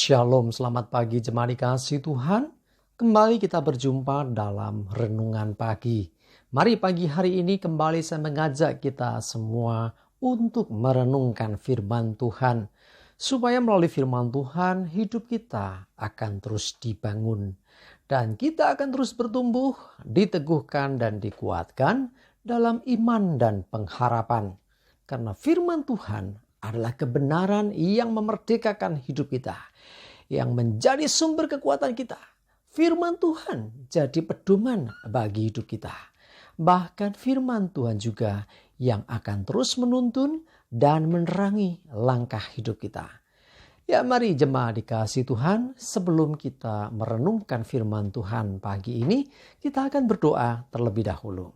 Shalom, selamat pagi jemaat dikasihi Tuhan. Kembali kita berjumpa dalam renungan pagi. Mari pagi hari ini kembali saya mengajak kita semua untuk merenungkan firman Tuhan. Supaya melalui firman Tuhan hidup kita akan terus dibangun. Dan kita akan terus bertumbuh, diteguhkan dan dikuatkan dalam iman dan pengharapan. Karena firman Tuhan adalah kebenaran yang memerdekakan hidup kita, yang menjadi sumber kekuatan kita. Firman Tuhan jadi pedoman bagi hidup kita. Bahkan firman Tuhan juga yang akan terus menuntun dan menerangi langkah hidup kita. Ya, mari jemaat dikasihi Tuhan, sebelum kita merenungkan firman Tuhan pagi ini, kita akan berdoa terlebih dahulu.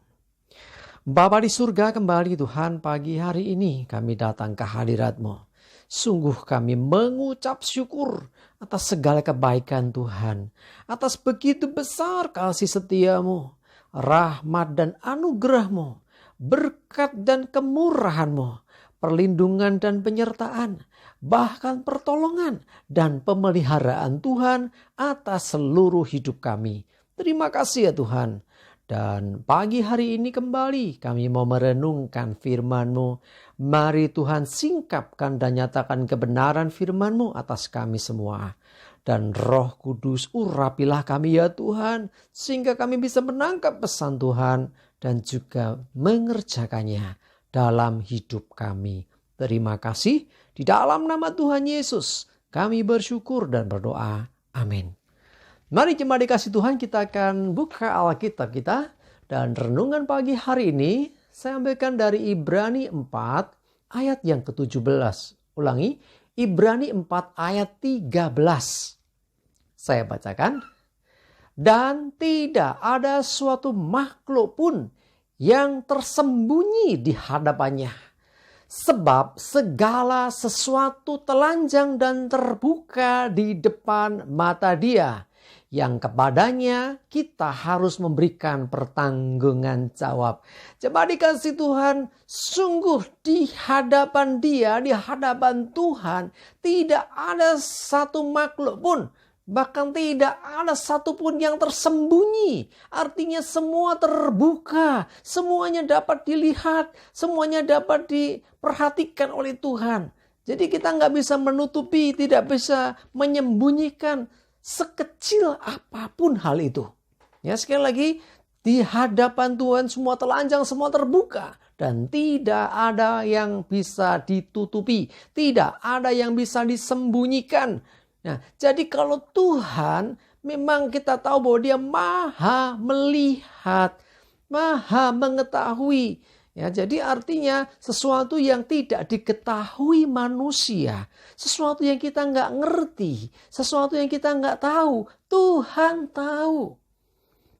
Bapa di surga, kembali Tuhan, pagi hari ini kami datang ke hadirat-Mu. Sungguh kami mengucap syukur atas segala kebaikan Tuhan, atas begitu besar kasih setia-Mu, rahmat dan anugerah-Mu, berkat dan kemurahan-Mu, perlindungan dan penyertaan, bahkan pertolongan dan pemeliharaan Tuhan atas seluruh hidup kami. Terima kasih ya Tuhan. Dan pagi hari ini kembali kami mau merenungkan firman-Mu. Mari Tuhan singkapkan dan nyatakan kebenaran firman-Mu atas kami semua. Dan Roh Kudus urapilah kami ya Tuhan, sehingga kami bisa menangkap pesan Tuhan dan juga mengerjakannya dalam hidup kami. Terima kasih, di dalam nama Tuhan Yesus kami bersyukur dan berdoa. Amin. Mari jemaat dikasihi Tuhan, kita akan buka Alkitab kita. Dan renungan pagi hari ini saya ambilkan dari Ibrani 4 ayat yang ke-17. Ulangi, Ibrani 4 ayat 13. Saya bacakan. Dan tidak ada suatu makhluk pun yang tersembunyi di hadapannya. Sebab segala sesuatu telanjang dan terbuka di depan mata Dia, yang kepadanya kita harus memberikan pertanggungan jawab. Coba dikasih Tuhan, sungguh di hadapan Dia, di hadapan Tuhan, tidak ada satu makhluk pun, bahkan tidak ada satu pun yang tersembunyi. Artinya semua terbuka, semuanya dapat dilihat, semuanya dapat diperhatikan oleh Tuhan. Jadi kita nggak bisa menutupi, tidak bisa menyembunyikan sekecil apapun hal itu. Ya, sekali lagi, di hadapan Tuhan semua telanjang, semua terbuka. Dan tidak ada yang bisa ditutupi. Tidak ada yang bisa disembunyikan. Nah, jadi kalau Tuhan, memang kita tahu bahwa Dia maha melihat, maha mengetahui. Ya, jadi artinya sesuatu yang tidak diketahui manusia, sesuatu yang kita nggak ngerti, sesuatu yang kita nggak tahu, Tuhan tahu.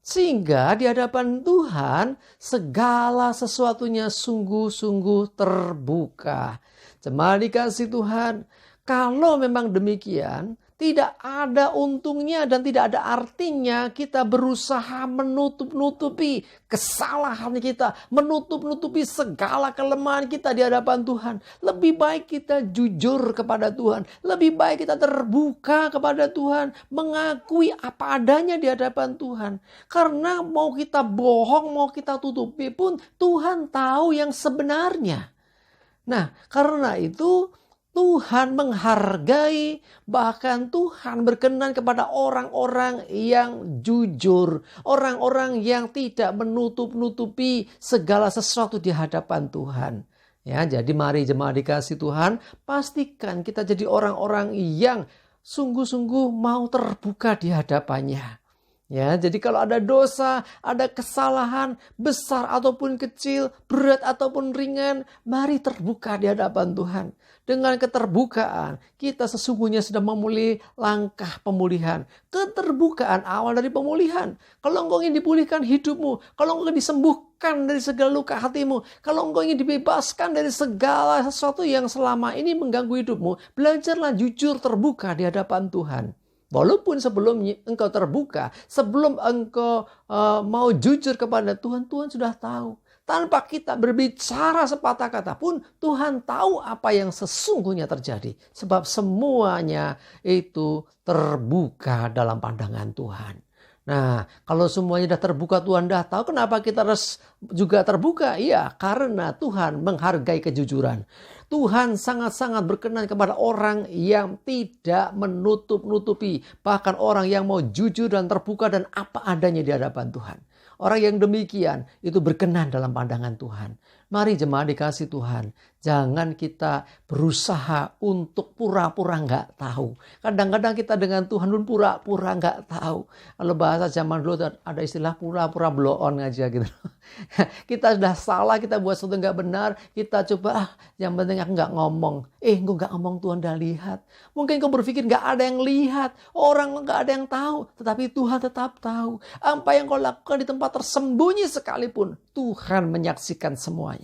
Sehingga di hadapan Tuhan segala sesuatunya sungguh-sungguh terbuka. Jemaat dikasihi Tuhan, kalau memang demikian, tidak ada untungnya dan tidak ada artinya kita berusaha menutup-nutupi kesalahan kita, menutup-nutupi segala kelemahan kita di hadapan Tuhan. Lebih baik kita jujur kepada Tuhan, lebih baik kita terbuka kepada Tuhan, mengakui apa adanya di hadapan Tuhan. Karena mau kita bohong, mau kita tutupi pun Tuhan tahu yang sebenarnya. Nah, karena itu Tuhan menghargai, bahkan Tuhan berkenan kepada orang-orang yang jujur. Orang-orang yang tidak menutup-nutupi segala sesuatu di hadapan Tuhan. Ya, jadi mari jemaat dikasihi Tuhan, pastikan kita jadi orang-orang yang sungguh-sungguh mau terbuka di hadapannya. Ya, jadi kalau ada dosa, ada kesalahan besar ataupun kecil, berat ataupun ringan, mari terbuka di hadapan Tuhan. Dengan keterbukaan, kita sesungguhnya sedang memulai langkah pemulihan. Keterbukaan awal dari pemulihan. Kalau engkau ingin dipulihkan hidupmu, kalau engkau ingin disembuhkan dari segala luka hatimu, kalau engkau ingin dibebaskan dari segala sesuatu yang selama ini mengganggu hidupmu, belajarlah jujur terbuka di hadapan Tuhan. Walaupun sebelum engkau terbuka, sebelum engkau mau jujur kepada Tuhan, Tuhan sudah tahu. Tanpa kita berbicara sepatah kata pun, Tuhan tahu apa yang sesungguhnya terjadi. Sebab semuanya itu terbuka dalam pandangan Tuhan. Nah, kalau semuanya sudah terbuka, Tuhan dah tahu, kenapa kita harus juga terbuka? Iya, karena Tuhan menghargai kejujuran. Tuhan sangat-sangat berkenan kepada orang yang tidak menutup-nutupi. Bahkan orang yang mau jujur dan terbuka dan apa adanya di hadapan Tuhan. Orang yang demikian itu berkenan dalam pandangan Tuhan. Mari jemaat dikasih Tuhan, jangan kita berusaha untuk pura-pura nggak tahu. Kadang-kadang kita dengan Tuhan pun pura-pura nggak tahu. Kalau bahasa zaman dulu ada istilah pura-pura blow on aja gitu. Kita sudah salah, kita buat sesuatu nggak benar, kita coba yang penting aku nggak ngomong. Engkau nggak ngomong, Tuhan udah lihat. Mungkin kau berpikir nggak ada yang lihat, orang nggak ada yang tahu, tetapi Tuhan tetap tahu. Apa yang kau lakukan di tempat tersembunyi sekalipun, Tuhan menyaksikan semuanya.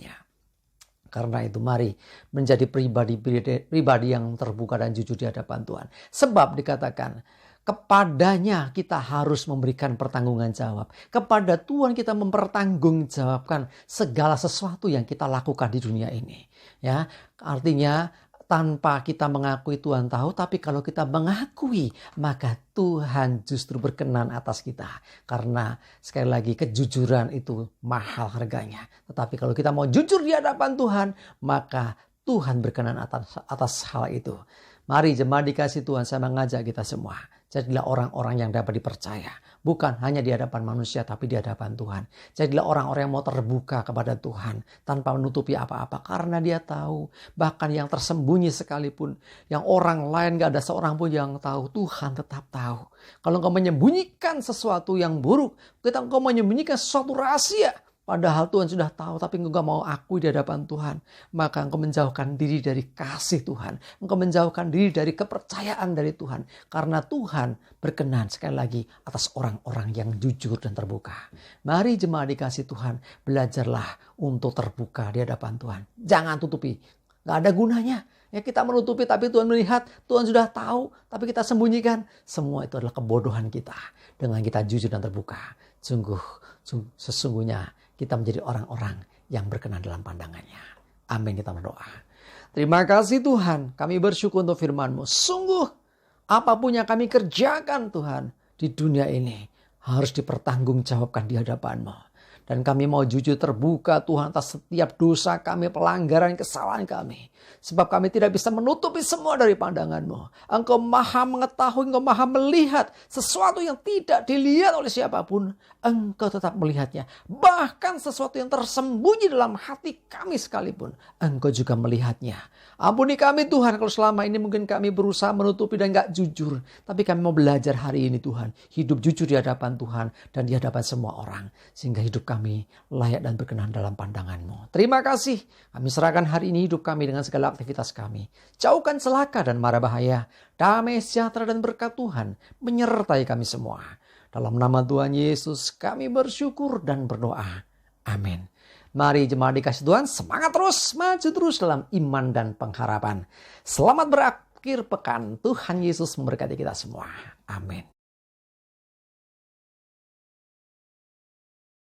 Karena itu mari menjadi pribadi yang terbuka dan jujur di hadapan Tuhan. Sebab dikatakan kepadanya kita harus memberikan pertanggungan jawab. Kepada Tuhan kita mempertanggungjawabkan segala sesuatu yang kita lakukan di dunia ini. Ya, artinya tanpa kita mengakui Tuhan tahu, tapi kalau kita mengakui, maka Tuhan justru berkenan atas kita. Karena sekali lagi kejujuran itu mahal harganya. Tetapi kalau kita mau jujur di hadapan Tuhan, maka Tuhan berkenan atas hal itu. Mari jemaat dikasih Tuhan, saya mengajak kita semua. Jadilah orang-orang yang dapat dipercaya. Bukan hanya di hadapan manusia, tapi di hadapan Tuhan. Jadilah orang-orang yang mau terbuka kepada Tuhan. Tanpa menutupi apa-apa. Karena dia tahu. Bahkan yang tersembunyi sekalipun. Yang orang lain gak ada seorang pun yang tahu. Tuhan tetap tahu. Kalau engkau menyembunyikan sesuatu yang buruk. Ketika engkau menyembunyikan sesuatu rahasia. Padahal Tuhan sudah tahu, tapi engkau gak mau akui di hadapan Tuhan. Maka engkau menjauhkan diri dari kasih Tuhan. Engkau menjauhkan diri dari kepercayaan dari Tuhan. Karena Tuhan berkenan sekali lagi atas orang-orang yang jujur dan terbuka. Mari jemaat dikasih Tuhan, belajarlah untuk terbuka di hadapan Tuhan. Jangan tutupi, gak ada gunanya. Ya, kita menutupi tapi Tuhan melihat, Tuhan sudah tahu, tapi kita sembunyikan. Semua itu adalah kebodohan kita. Dengan kita jujur dan terbuka. Sesungguhnya kita menjadi orang-orang yang berkenan dalam pandangannya. Amin, kita berdoa. Terima kasih Tuhan, kami bersyukur untuk firman-Mu. Sungguh apapun yang kami kerjakan Tuhan di dunia ini harus dipertanggungjawabkan di hadapan-Mu. Dan kami mau jujur terbuka Tuhan atas setiap dosa kami, pelanggaran, kesalahan kami. Sebab kami tidak bisa menutupi semua dari pandangan-Mu. Engkau maha mengetahui, Engkau maha melihat sesuatu yang tidak dilihat oleh siapapun. Engkau tetap melihatnya. Bahkan sesuatu yang tersembunyi dalam hati kami sekalipun. Engkau juga melihatnya. Ampuni kami Tuhan kalau selama ini mungkin kami berusaha menutupi dan gak jujur. Tapi kami mau belajar hari ini Tuhan. Hidup jujur di hadapan Tuhan dan di hadapan semua orang. Sehingga hidup kami layak dan berkenan dalam pandangan-Mu. Terima kasih. Kami serahkan hari ini hidup kami dengan segala aktivitas kami. Jauhkan celaka dan mara bahaya. Damai sejahtera dan berkat Tuhan menyertai kami semua. Dalam nama Tuhan Yesus kami bersyukur dan berdoa. Amin. Mari jemaat dikasih Tuhan, semangat terus, maju terus dalam iman dan pengharapan. Selamat berakhir pekan. Tuhan Yesus memberkati kita semua. Amin.